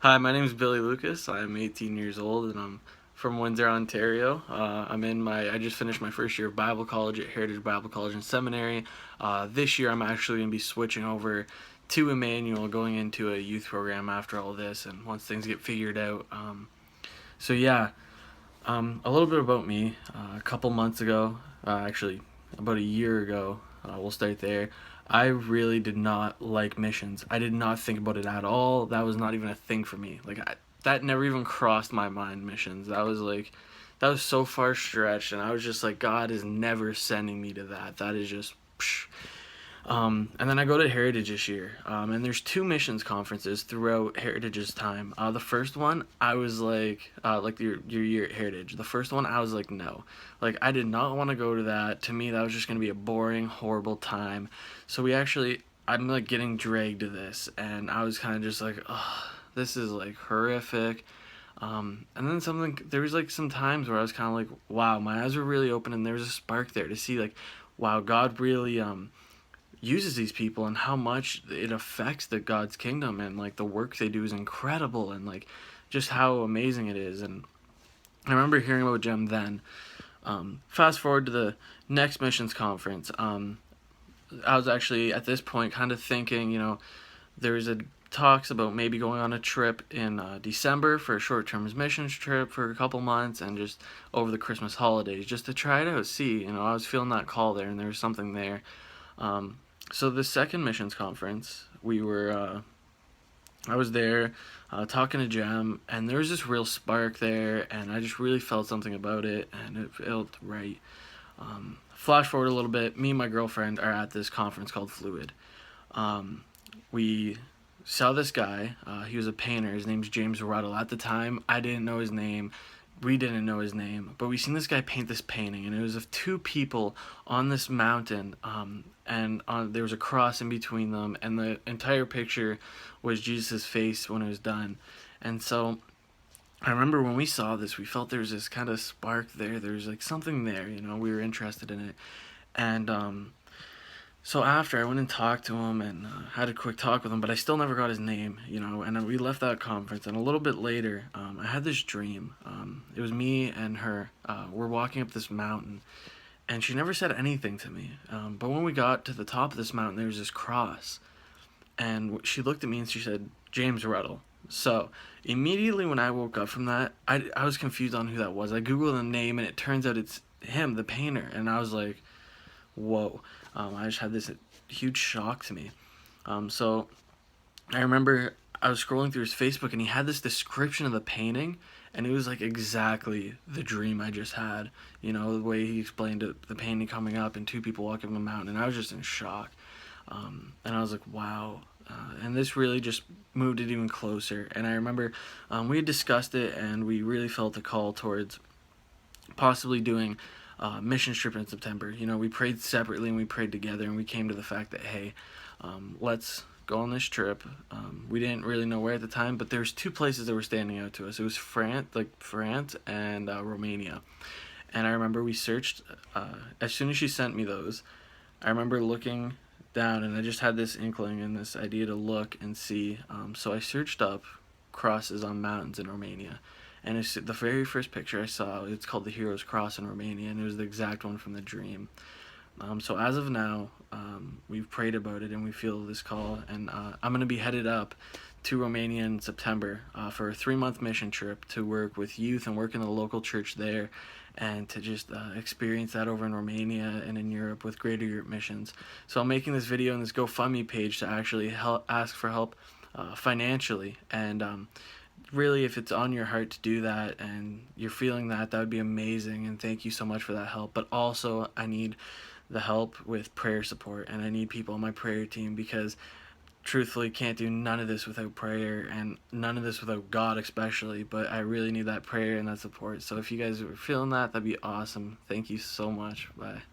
Hi, my name is Billy Lucas. I'm 18 years old and I'm from Windsor, Ontario. I just finished my first year of Bible college at Heritage Bible College and Seminary. This year I'm actually going to be switching over to Emmanuel, going into a youth program after all this and once things get figured out. So yeah, a little bit about me. A couple months ago, actually about a year ago, we'll start there. I really did not like missions. I did not think about it at all. That was not even a thing for me. That never even crossed my mind. Missions. That was so far stretched, and I was just like, God is never sending me to that. That is just. Psh. And then I go to Heritage this year, and there's two missions conferences throughout Heritage's time. The first one, I was like your year at Heritage. The first one, I was like, no, like I did not want to go to that. To me, that was just gonna be a boring, horrible time. So I'm like getting dragged to this, and I was kind of just like, oh, this is like horrific. And then there was like some times where I was kind of like, wow, my eyes were really open, and there was a spark there to see like, wow, God really uses these people and how much it affects the God's kingdom, and like the work they do is incredible, and like just how amazing it is. And I remember hearing about Gem then. Fast forward to the next missions conference. I was actually at this point kind of thinking, there was a talks about maybe going on a trip in December for a short-term missions trip for a couple months and just over the Christmas holidays just to try it out, see. I was feeling that call there, and there was something there. Um, so the second missions conference, I was there talking to Jem, and there was this real spark there, and I just really felt something about it, and it felt right. Flash forward a little bit, me and my girlfriend are at this conference called Fluid. Um, we saw this guy. He was a painter. His name's James Ruddle. At the time, I didn't know his name. We didn't know his name, but we seen this guy paint this painting, and it was of two people on this mountain, there was a cross in between them, and the entire picture was Jesus' face when it was done. And so I remember when we saw this, we felt there was this kind of spark there. There was like something there, we were interested in it. And so after I went and talked to him and had a quick talk with him, but I still never got his name, And then we left that conference, and a little bit later, I had this dream. It was me and her. We're walking up this mountain, and she never said anything to me. But when we got to the top of this mountain, there was this cross, and she looked at me and she said, "James Ruddle." So immediately when I woke up from that, I was confused on who that was. I googled the name, and it turns out it's him, the painter, and I was like, whoa. I just had this huge shock to me. So I remember I was scrolling through his Facebook, and he had this description of the painting, and it was like exactly the dream I just had. The way he explained it, the painting coming up and two people walking up the mountain, and I was just in shock. And I was like, wow. And this really just moved it even closer. And I remember we had discussed it, and we really felt a call towards possibly doing mission trip in September. We prayed separately and we prayed together, and we came to the fact that, hey, let's go on this trip. We didn't really know where at the time, but there's two places that were standing out to us. It was France and Romania. And I remember we searched as soon as she sent me those. I remember looking down, and I just had this inkling and this idea to look and see. So I searched up crosses on mountains in Romania, and it's the very first picture I saw. It's called the Hero's Cross in Romania, and it was the exact one from the dream. So as of now, we've prayed about it, and we feel this call, and I'm going to be headed up to Romania in September for a 3-month mission trip to work with youth and work in the local church there, and to just experience that over in Romania and in Europe with Greater Europe Missions. So I'm making this video and this GoFundMe page to actually ask for help financially, and really, if it's on your heart to do that and you're feeling that would be amazing, and thank you so much for that help. But also, I need the help with prayer support, and I need people on my prayer team, because truthfully can't do none of this without prayer, and none of this without God especially. But I really need that prayer and that support. So if you guys are feeling that, that'd be awesome. Thank you so much. Bye.